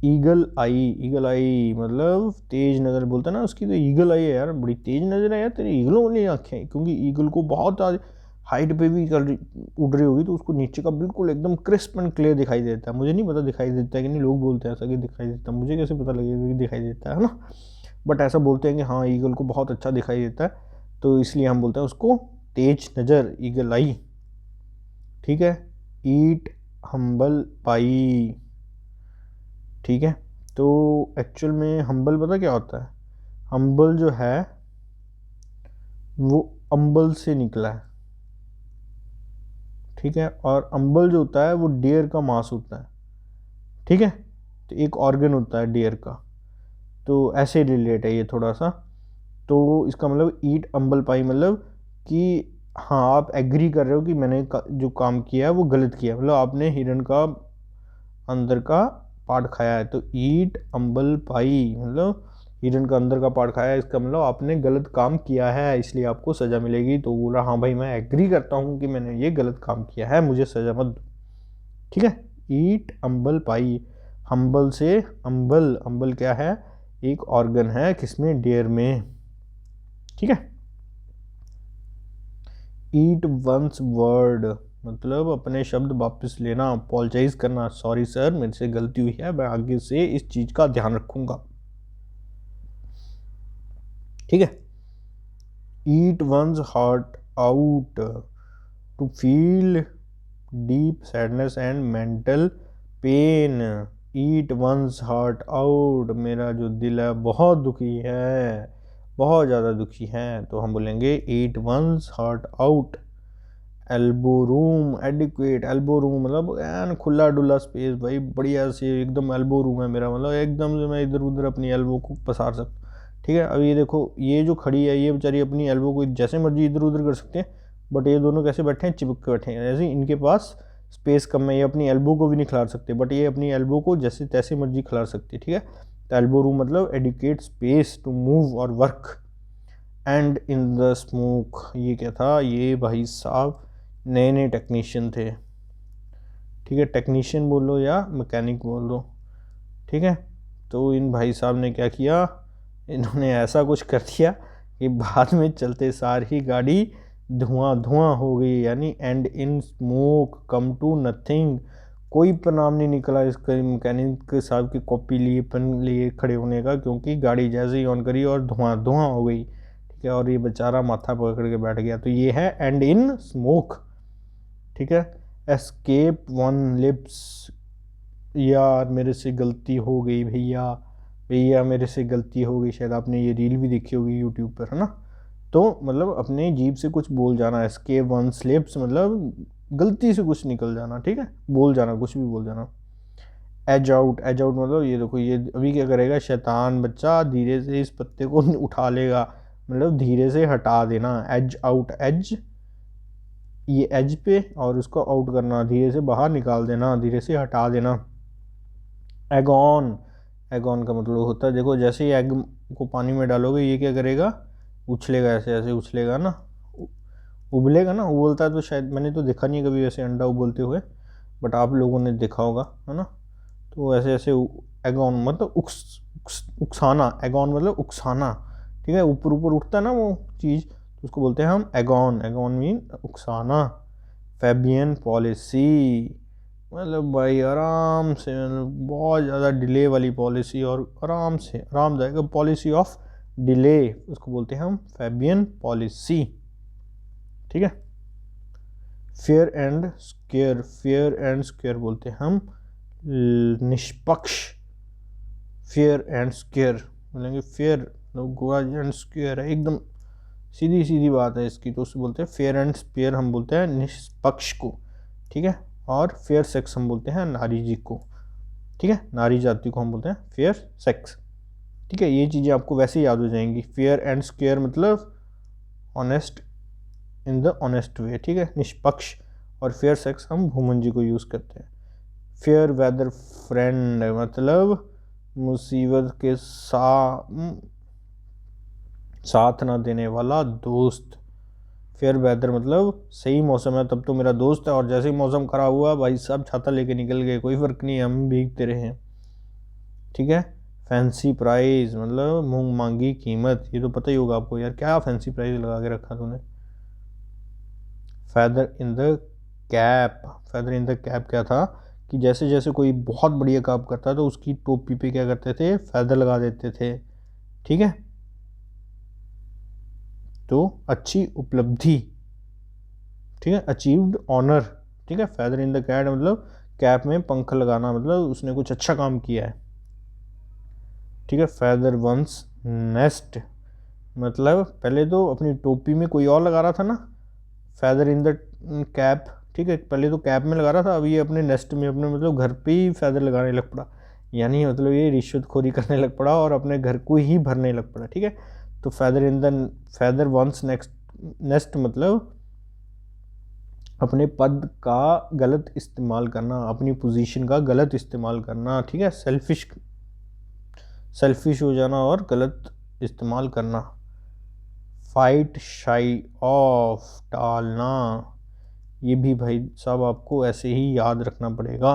ईगल आई, ईगल आई मतलब तेज नज़र, बोलता ना उसकी तो ईगल आई है यार, बड़ी तेज नज़र है यार तेरी, ईगलों वाली आँखें, क्योंकि ईगल को बहुत हाइट पे भी उड़ रही होगी तो उसको नीचे का बिल्कुल एकदम क्रिस्प एंड क्लियर दिखाई देता है। मुझे नहीं पता दिखाई देता है कि नहीं, लोग बोलते हैं ऐसा कि दिखाई देता है, मुझे कैसे पता लगेगा कि दिखाई देता है ना, बट ऐसा बोलते हैं कि हाँ ईगल को बहुत अच्छा दिखाई देता है, तो इसलिए हम बोलते हैं उसको तेज नज़र, ईगल आई, ठीक है। ईट हम्बल पाई, ठीक है। तो एक्चुअल में हम्बल पता क्या होता है? हम्बल जो है वो अम्बल से निकला है, ठीक है, और अम्बल जो होता है वो डियर का मांस होता है, ठीक है, तो एक ऑर्गन होता है डियर का, तो ऐसे रिलेट है ये थोड़ा सा। तो इसका मतलब ईट अम्बल पाई मतलब कि हाँ आप एग्री कर रहे हो कि मैंने जो काम किया है वो गलत किया है, मतलब आपने हिरण का अंदर का पार्ट खाया है, तो ईट अम्बल पाई मतलब हिरण का अंदर का पार्ट खाया है, इसका मतलब आपने गलत काम किया है इसलिए आपको सज़ा मिलेगी। तो बोला हाँ भाई मैं एग्री करता हूँ कि मैंने ये गलत काम किया है, मुझे सज़ा मत दो, ठीक है। ईट अम्बल पाई, हम्बल से अम्बल, अम्बल क्या है, एक ऑर्गन है किसमें, डियर में, ठीक है। ईट वंस वर्ड मतलब अपने शब्द वापस लेना, अपोलोजाइज करना, सॉरी सर मेरे से गलती हुई है, मैं आगे से इस चीज़ का ध्यान रखूंगा, ठीक है। Eat one's heart out to feel deep sadness and mental pain. Eat one's heart out, मेरा जो दिल है बहुत दुखी है, बहुत ज़्यादा दुखी है, तो हम बोलेंगे eat one's heart out. Elbow room adequate, elbow room मतलब एन खुला डुला स्पेस भाई, बढ़िया से एकदम एल्बो रूम है मेरा, मतलब एकदम से मैं इधर उधर अपनी एल्बो को पसार सकता, ठीक है। अब ये देखो ये जो खड़ी है ये बेचारी अपनी एल्बो को जैसे मर्जी इधर उधर कर सकते हैं, बट ये दोनों कैसे बैठे हैं, चिपक के बैठे हैं, जैसे इनके पास स्पेस कम है, ये अपनी एल्बो को भी नहीं खिला सकते, बट ये अपनी एल्बो को जैसे तैसे मर्जी खिला सकती है, ठीक है। तो एल्बो रूम मतलब एडिकेट स्पेस टू मूव और work. And in the smoke, ये क्या था, ये भाई साहब नए नए टेक्नीशियन थे, ठीक है, टेक्नीशियन बोलो या मैकेनिक बोल दो, ठीक है। तो इन भाई साहब ने क्या किया, इन्होंने ऐसा कुछ कर दिया कि बाद में चलते सार ही गाड़ी धुआं धुआं हो गई, यानी end in smoke come to nothing, कोई परिणाम नहीं निकला इसके मैकेनिक साहब की कॉपी लिए खड़े होने का, क्योंकि गाड़ी जैसे ही ऑन करी और धुआं धुआं हो गई, ठीक है, और ये बेचारा माथा पकड़ के बैठ गया। तो ये है एंड इन स्मोक, ठीक है। एस्केप वन लिप्स, यार मेरे से गलती हो गई भैया, भैया मेरे से गलती हो गई, शायद आपने ये रील भी देखी होगी यूट्यूब पर, है ना। तो मतलब अपने जीभ से कुछ बोल जाना, एस्केप वन स्लिप्स मतलब गलती से कुछ निकल जाना, ठीक है, बोल जाना, कुछ भी बोल जाना। एज आउट, एज आउट मतलब ये देखो ये अभी क्या करेगा, शैतान बच्चा धीरे से इस पत्ते को उठा लेगा, मतलब धीरे से हटा देना, एज आउट, एज ये एज पे और उसको आउट करना, धीरे से बाहर निकाल देना, धीरे से हटा देना। एगॉन, एगॉन का मतलब होता है, देखो जैसे ही एग को पानी में डालोगे ये क्या करेगा, उछलेगा, ऐसे ऐसे उछलेगा ना, उबलेगा ना, उबलता है, तो शायद मैंने तो देखा नहीं कभी ऐसे अंडा उबलते हुए, बट आप लोगों ने देखा होगा, है ना। तो ऐसे ऐसे एगॉन मतलब उकसाना, एगॉन मतलब उकसाना, ठीक है, ऊपर ऊपर उठता है ना वो चीज़, तो उसको बोलते हैं हम एगॉन। एगॉन मीन उकसाना। फैबियन पॉलिसी मतलब भाई आराम से, बहुत ज़्यादा डिले वाली पॉलिसी और आराम से आरामदायक पॉलिसी ऑफ डिले, उसको बोलते हैं हम फैबियन पॉलिसी। ठीक है। Fair and square, fair and square बोलते हैं हम निष्पक्ष। फेयर एंड स्क्वेयर बोलेंगे, फेयर गोरा एंड स्क्वेयर है, एकदम सीधी सीधी बात है इसकी, तो उससे बोलते हैं फेयर एंड स्क्वेयर, हम बोलते हैं निष्पक्ष को। ठीक है। और फेयर सेक्स हम बोलते हैं नारी जी को। ठीक है, नारी जाति को हम बोलते हैं फेयर सेक्स। ठीक है, ये चीज़ें आपको वैसे ही याद हो जाएंगी। फेयर एंड स्क्वेयर मतलब honest in the honest way. ठीक है, निष्पक्ष। और फेयर सेक्स हम वुमन जी को यूज़ करते हैं। फेयर वेदर फ्रेंड मतलब मुसीबत के साथ ना देने वाला दोस्त। फेयर वेदर मतलब सही मौसम है तब तो मेरा दोस्त है, और जैसे ही मौसम खराब हुआ भाई साहब छाता लेके निकल गए, कोई फ़र्क नहीं, हम भीगते रहे। ठीक है। फैंसी प्राइस मतलब मूंग मांगी कीमत, ये तो पता ही होगा आपको यार, क्या फैंसी प्राइस लगा के रखा तूने। Feather in the cap, feather in the cap क्या था कि जैसे जैसे कोई बहुत बढ़िया काम करता तो उसकी टोपी पे क्या करते थे, फेदर लगा देते थे। ठीक है, तो अच्छी उपलब्धि। ठीक है, अचीव्ड ऑनर। ठीक है, फेदर इन द कैप मतलब कैप में पंख लगाना, मतलब उसने कुछ अच्छा काम किया है। ठीक है, फेदर वंस नेस्ट मतलब पहले तो अपनी टोपी में कोई और लगा रहा था ना, फेदर इन द कैप। ठीक है, पहले तो कैप में लगा रहा था, अब ये अपने नेस्ट में, अपने मतलब घर पे ही फेदर लगाने लग पड़ा, यानी मतलब ये रिश्वतखोरी करने लग पड़ा और अपने घर को ही भरने लग पड़ा। ठीक है, तो feather in the feather one's nest मतलब अपने पद का गलत इस्तेमाल करना, अपनी पोजीशन का गलत इस्तेमाल करना। ठीक है, सेल्फिश हो जाना और गलत इस्तेमाल करना। फाइट शाई ऑफ टालना, ये भी भाई साहब आपको ऐसे ही याद रखना पड़ेगा।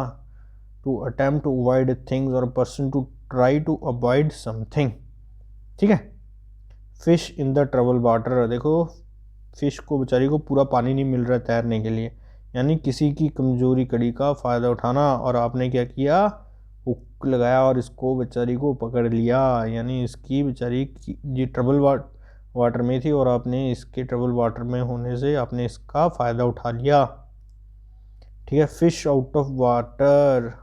To attempt to avoid things और person to try to avoid something. ठीक है। Fish in the trouble water, देखो फिश को बेचारी को पूरा पानी नहीं मिल रहा है तैरने के लिए, यानी किसी की कमजोरी कड़ी का फ़ायदा उठाना, और आपने क्या किया, हुक लगाया और इसको बेचारी को पकड़ लिया, यानी इसकी बेचारी ये ट्रबल वाटर में थी और आपने इसके ट्रबल वाटर में होने से आपने इसका फ़ायदा उठा लिया। ठीक है, फिश आउट ऑफ वाटर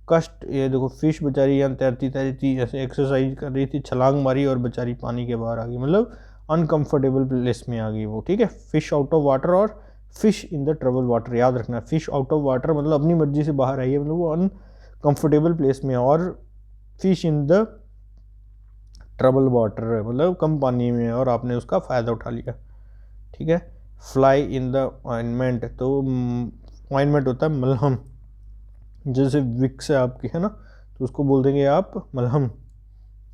कष्ट, ये देखो फिश बेचारी यहाँ तैरती तैरती ऐसे एक्सरसाइज कर रही थी, छलांग मारी और बेचारी पानी के बाहर आ गई, मतलब अनकंफर्टेबल प्लेस में आ गई वो। ठीक है, फिश आउट ऑफ वाटर और fish in the trouble water, याद रखना फिश आउट ऑफ वाटर मतलब अपनी मर्जी से बाहर आई है, मतलब वो अनकंफर्टेबल प्लेस में, और fish in the trouble water मतलब कम पानी में और आपने उसका फ़ायदा उठा लिया। ठीक है, फ्लाई इन द ऑइंटमेंट, तो ऑइंटमेंट होता है मलहम, जैसे विक्स है आपकी है ना, तो उसको बोल देंगे आप मलहम।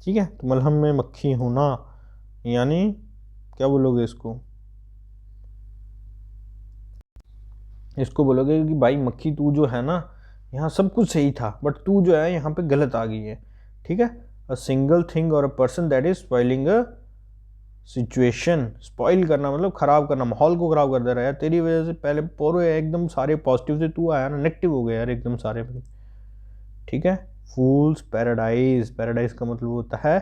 ठीक है, तो मलहम में मक्खी होना, यानी क्या बोलोगे इसको बोलोगे कि भाई मक्खी तू जो है ना, यहाँ सब कुछ सही था बट तू जो है यहाँ पे गलत आ गई है। ठीक है, अ सिंगल थिंग और a person that is spoiling a situation, spoil करना मतलब खराब करना, माहौल को खराब कर दे रहा है यार, तेरी वजह से पहले पूरे एकदम सारे पॉजिटिव से तू आया ना नेगेटिव हो गया यार एकदम सारे। ठीक है, फूल्स पैराडाइज, पैराडाइज का मतलब होता है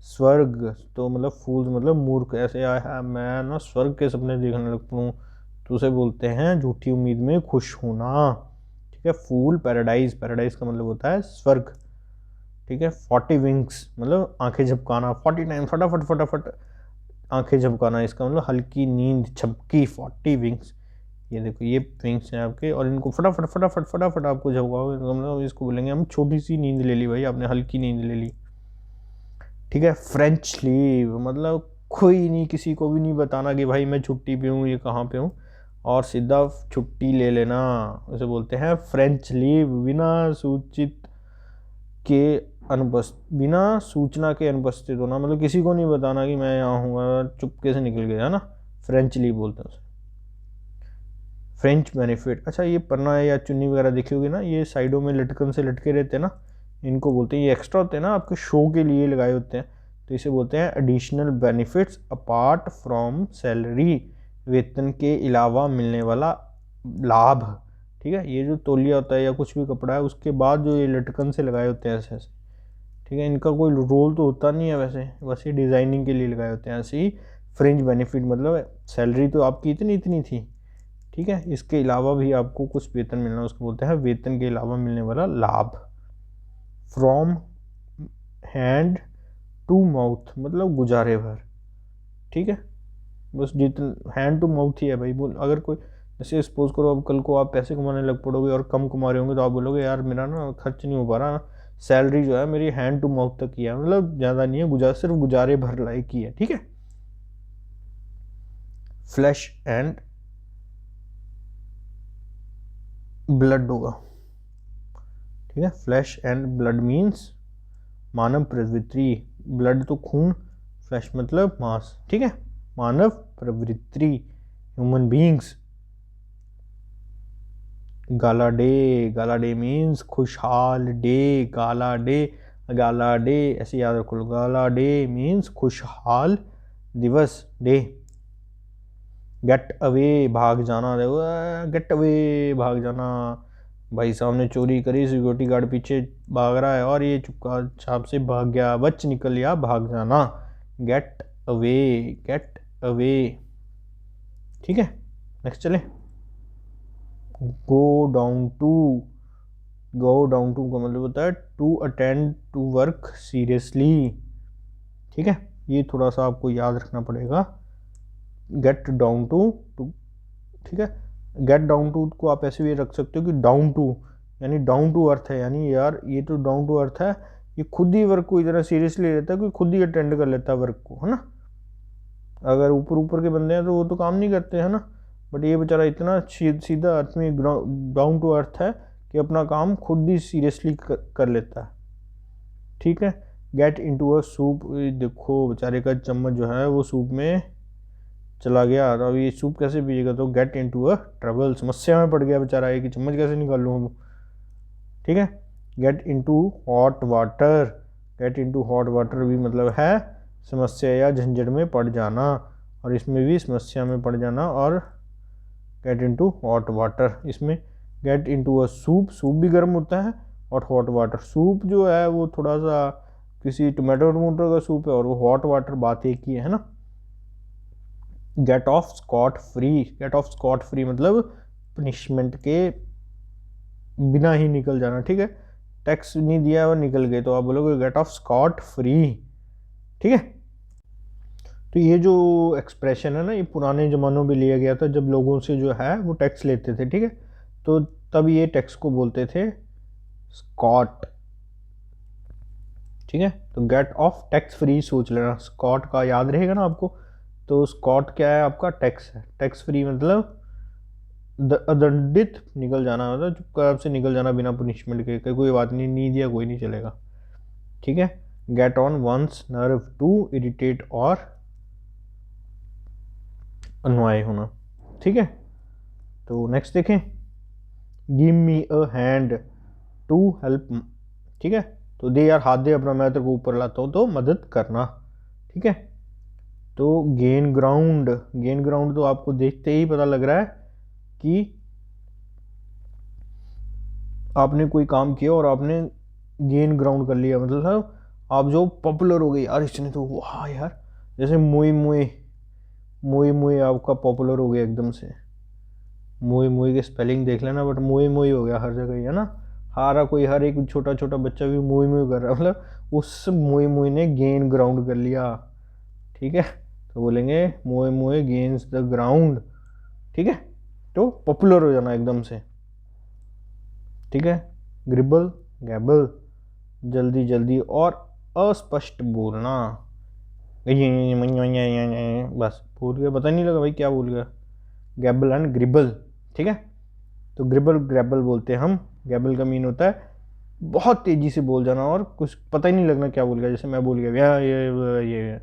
स्वर्ग, तो मतलब फूल्स मतलब मूर्ख, ऐसे आया मैं ना स्वर्ग के सपने देखने लगता हूँ, तो उसे बोलते हैं झूठी उम्मीद में खुश होना। ठीक है, फूल पैराडाइज, पैराडाइज का मतलब होता है स्वर्ग। ठीक है, 40 विंग्स मतलब आंखें झपकाना, 40 टाइम फटाफट फटाफट आंखें झपकाना, इसका मतलब हल्की नींद झपकी, 40 विंग्स। ये देखो ये विंग्स हैं आपके, और इनको फटाफट फटाफट फटाफट आपको झपकाओगे तो मतलब इसको बोलेंगे हम छोटी सी नींद ले ली भाई, आपने हल्की नींद ले ली। ठीक है, फ्रेंच लीव मतलब कोई नहीं, किसी को भी नहीं बताना कि भाई मैं छुट्टी पे हूँ, ये कहाँ पे हूँ, और सीधा छुट्टी ले लेना, उसे बोलते हैं फ्रेंच लीव। बिना सूचना के अनुपस्थित होना, मतलब किसी को नहीं बताना कि मैं यहाँ हूँ, चुपके से निकल गया है ना, फ्रेंच लीव बोलते हैं उसे। फ्रेंच बेनिफिट, अच्छा ये पन्ना या चुन्नी वगैरह देखी होगी ना, ये साइडों में लटकन से लटके रहते हैं ना, इनको बोलते हैं, ये एक्स्ट्रा होते हैं ना आपके शो के लिए लगाए होते हैं, तो इसे बोलते हैं additional benefits apart from salary, वेतन के अलावा मिलने वाला लाभ। ठीक है, ये जो तौलिया होता है या कुछ भी कपड़ा है उसके बाद जो ये लटकन से लगाए होते हैं ऐसे ऐसे, ठीक है, इनका कोई रोल तो होता नहीं है वैसे, बस ये डिज़ाइनिंग के लिए लगाए होते हैं। ऐसे ही फ्रिंज बेनिफिट मतलब सैलरी तो आपकी इतनी इतनी थी, ठीक है, इसके अलावा भी आपको कुछ वेतन मिलना, उसको बोलते हैं वेतन के अलावा मिलने वाला लाभ। फ्रॉम हैंड टू माउथ मतलब गुजारे भर, ठीक है, बस जितना हैंड टू माउथ ही है भाई। बोल अगर कोई जैसे सपोज करो अब कल को आप पैसे कमाने लग पड़ोगे और कम कमा रहे होंगे तो आप बोलोगे यार मेरा ना खर्च नहीं हो पा रहा, सैलरी जो है मेरी हैंड टू माउथ तक ही है, मतलब ज़्यादा नहीं है, सिर्फ गुजारे भर लायक ही है। ठीक है, फ्लैश एंड ब्लड होगा। ठीक है, फ्लैश एंड ब्लड मीन्स मानव प्रवृत्ति, ब्लड तो खून, फ्लैश मतलब मांस। ठीक है, मानव प्रवृत्ति ह्यूमन बींग्स। गाला डे, गाला डे मीन्स खुशहाल डे, गाला डे, गाला डे ऐसे याद रखो, गाला डे मीन्स खुशहाल दिवस, डे। गेट अवे भाग जाना, देखो गेट अवे भाग जाना, भाई साहब ने चोरी करी, सिक्योरिटी गार्ड पीछे भाग रहा है और ये चुपका छाप से भाग गया, बच निकल या भाग जाना, गेट अवे, गेट अवे। ठीक है, नेक्स्ट चले, go down to, go down to का मतलब होता है to attend to work seriously. ठीक है, ये थोड़ा सा आपको याद रखना पड़ेगा, गेट डाउन टू टू। ठीक है, गेट डाउन टू को आप ऐसे भी रख सकते हो कि डाउन टू यानी डाउन टू अर्थ है, यानी यार ये तो डाउन टू अर्थ है, ये खुद ही वर्क को इतना सीरियसली लेता है कि खुद ही अटेंड कर लेता है वर्क को, है ना। अगर ऊपर ऊपर के बंदे हैं तो वो तो काम नहीं करते है ना, बट ये बेचारा इतना सीधा अर्थ में डाउन टू अर्थ है कि अपना काम खुद ही सीरियसली कर लेता है। ठीक है, गेट इनटू अ सूप, देखो बेचारे का चम्मच जो है वो सूप में चला गया, अब ये सूप कैसे पिएगा, तो गेट इनटू अ ट्रबल, समस्या में पड़ गया बेचारा, एक चम्मच कैसे निकाल लूँ। ठीक है, get into hot water, get into hot water भी मतलब है समस्या या झंझट में पड़ जाना, और इसमें भी समस्या में पड़ जाना, और गेट इनटू हॉट वाटर, इसमें get into a soup, soup भी गर्म होता है, और हॉट वाटर, सूप जो है वो थोड़ा सा किसी टमाटो टमाटो का सूप है, और वो हॉट वाटर बात एक ही है ना। Get off scot free, get off scot free मतलब पनिशमेंट के बिना ही निकल जाना। ठीक है, टैक्स नहीं दिया और निकल गए तो आप बोलोगे गेट ऑफ स्कॉट फ्री। ठीक है, तो ये जो एक्सप्रेशन है ना, ये पुराने ज़मानों में लिया गया था जब लोगों से जो है वो टैक्स लेते थे। ठीक है, तो तब ये टैक्स को बोलते थे स्कॉट। ठीक है, तो गेट ऑफ टैक्स फ्री सोच लेना, स्कॉट का याद रहेगा ना आपको, तो स्कॉट क्या है आपका, टैक्स है, टैक्स फ्री मतलब अदंडित निकल जाना, मतलब चुपचाप से निकल जाना बिना पनिशमेंट के, कोई बात नहीं दिया कोई नहीं चलेगा। ठीक है, get on one's nerve to irritate और अनवाय होना। ठीक है, तो नेक्स्ट देखें, give me a hand to help. ठीक है, तो दे यार हाथ दे अपना, मैं तेरे को ऊपर लाता हूँ तो मदद करना। ठीक है, तो गेन ग्राउंड, गेन ग्राउंड तो आपको देखते ही पता लग रहा है कि आपने कोई काम किया और आपने गेन ग्राउंड कर लिया, मतलब आप जो पॉपुलर हो गए, यार इसने तो वाह यार, जैसे मोई मोई मोई मोई आपका पॉपुलर हो गया एकदम से, मोई मोई के स्पेलिंग देख लेना, बट मोई मोई हो गया हर जगह ही है ना, कोई हर एक छोटा छोटा बच्चा भी मोई मोई कर रहा है, मतलब उस मोई मोई ने गेन ग्राउंड कर लिया। ठीक है, तो बोलेंगे मोए मोए गेन्स द ग्राउंड। ठीक है, तो पॉपुलर हो जाना एकदम से। ठीक है, ग्रिबल गैबल जल्दी जल्दी और अस्पष्ट बोलना, बस भूल गया, पता नहीं लगा भाई क्या भूल गया, गैबल एंड ग्रिबल। ठीक है, तो ग्रिबल ग्रैबल बोलते हैं हम, गैबल का मीन होता है बहुत तेज़ी से बोल जाना और कुछ पता ही नहीं लगना क्या बोल गया, जैसे मैं बोल गया ये।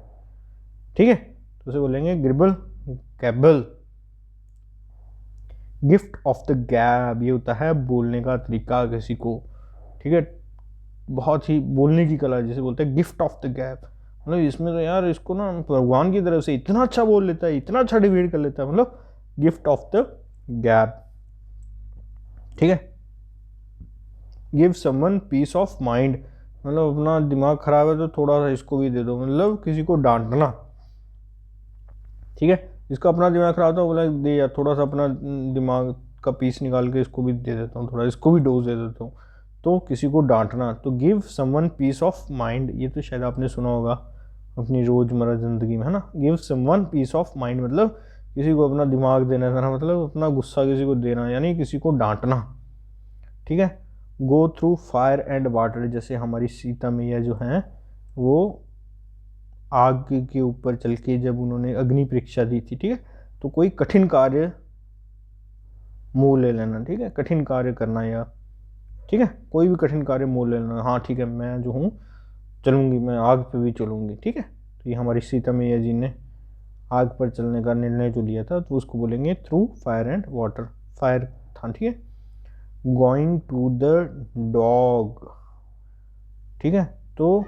ठीक है, तो उसे बोलेंगे ग्रिबल गैबल। गिफ्ट ऑफ द गैब, ये होता है बोलने का तरीका किसी को। ठीक है, बहुत ही बोलने की कला जिसे बोलते हैं गिफ्ट ऑफ द गैब, मतलब इसमें तो यार इसको ना भगवान की तरफ से इतना अच्छा बोल लेता है, इतना अच्छा डिबेट कर लेता है, मतलब गिफ्ट ऑफ द गैप। ठीक है, give someone piece of mind, मतलब अपना दिमाग खराब है तो थोड़ा सा इसको भी दे दो, मतलब किसी को डांटना। ठीक है, इसका अपना दिमाग खराब था, बोला दे यार थोड़ा सा अपना दिमाग का पीस निकाल के इसको भी दे देता हूँ, थोड़ा इसको भी डोज दे देता हूँ। तो किसी को डांटना, तो give someone piece of mind, ये तो शायद आपने सुना होगा अपनी रोज़मर्रा ज़िंदगी में, है ना। Give someone piece of mind मतलब किसी को अपना दिमाग देना था, मतलब अपना गुस्सा किसी को देना, यानी किसी को डांटना। ठीक है, go through fire and water, जैसे हमारी सीता मैया जो हैं वो आग के ऊपर चल के जब उन्होंने अग्नि परीक्षा दी थी, ठीक है, तो कोई कठिन कार्य मोल ले लेना। ठीक है, कठिन कार्य करना, या ठीक है कोई भी कठिन कार्य मोल ले लेना। हाँ ठीक है, मैं जो हूँ चलूँगी, मैं आग पे भी चलूँगी। ठीक है, तो ये हमारी सीता मैया जी ने आग पर चलने का निर्णय जो लिया था, तो उसको बोलेंगे through fire and water, fire था। ठीक है, गोइंग टू द डॉग। ठीक है, तो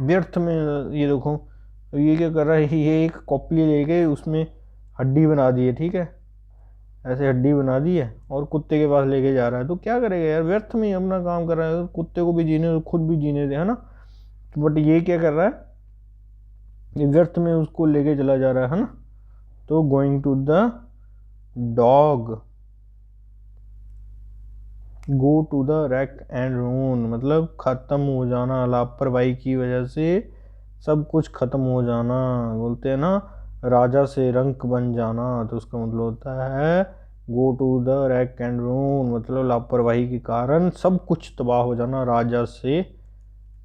व्यर्थ में, ये देखो ये क्या कर रहा है, ये एक कॉपी लेके उसमें हड्डी बना दी है। ठीक है, ऐसे हड्डी बना दी है और कुत्ते के पास लेके जा रहा है, तो क्या करेगा यार, व्यर्थ में ही अपना काम कर रहा है, कुत्ते को भी जीने दो, खुद भी जीने दे, है ना। बट ये क्या कर रहा है, ये व्यर्थ में उसको लेके चला जा रहा है ना। तो going to the dog, go to the rack and ruin, मतलब खत्म हो जाना, लापरवाही की वजह से सब कुछ खत्म हो जाना। बोलते हैं ना राजा से रंक बन जाना, तो उसका मतलब होता है go to the rack and ruin, मतलब लापरवाही के कारण सब कुछ तबाह हो जाना, राजा से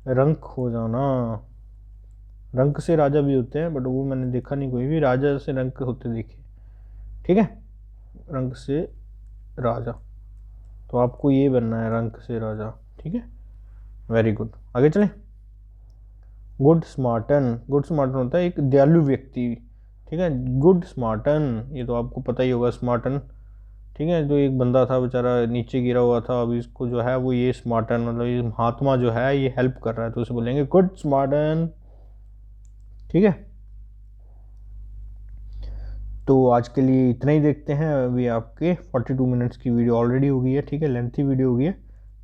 रंक हो जाना। रंक से राजा भी होते हैं, बट वो मैंने देखा नहीं कोई भी राजा से रंक होते देखे। ठीक है, रंक से राजा, तो आपको ये बनना है रंक से राजा। ठीक है, वेरी गुड, आगे चलें। गुड स्मार्टन, गुड स्मार्टन होता है एक दयालु व्यक्ति। ठीक है, गुड स्मार्टन, ये तो आपको पता ही होगा स्मार्टन। ठीक है, जो एक बंदा था बेचारा नीचे गिरा हुआ था, अभी इसको जो है वो ये स्मार्टन, मतलब ये महात्मा जो है ये हेल्प कर रहा है, तो उसे बोलेंगे गुड स्मार्टन। ठीक है, तो आज के लिए इतना ही देखते हैं। अभी आपके 42 मिनट्स की वीडियो ऑलरेडी हो गई है। ठीक है, लेंथी वीडियो हो गई है,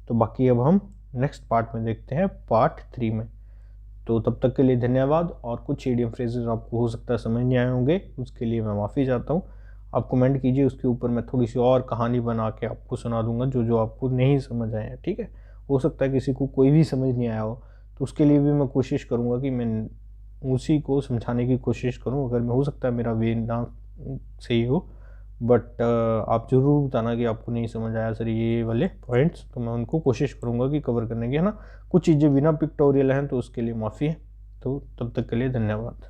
तो बाकी अब हम नेक्स्ट पार्ट में देखते हैं, पार्ट 3 में। तो तब तक के लिए धन्यवाद। और कुछ इडियम फ्रेजेस आपको हो सकता है समझ नहीं आए होंगे, उसके लिए मैं माफ़ी चाहता हूँ। आप कमेंट कीजिए, उसके ऊपर मैं थोड़ी सी और कहानी बना के आपको सुना दूंगा जो जो आपको नहीं समझ आए हैं। ठीक है, हो सकता है किसी को कोई भी समझ नहीं आया हो, तो उसके लिए भी मैं कोशिश करूँगा कि मैं उसी को समझाने की कोशिश करूँ। अगर मैं, हो सकता है मेरा वे ना सही हो, बट आप ज़रूर बताना कि आपको नहीं समझ आया सर ये वाले पॉइंट्स, तो मैं उनको कोशिश करूँगा कि कवर करने की, है ना। कुछ चीज़ें बिना पिक्टोरियल हैं तो उसके लिए माफ़ी है। तो तब तक के लिए धन्यवाद।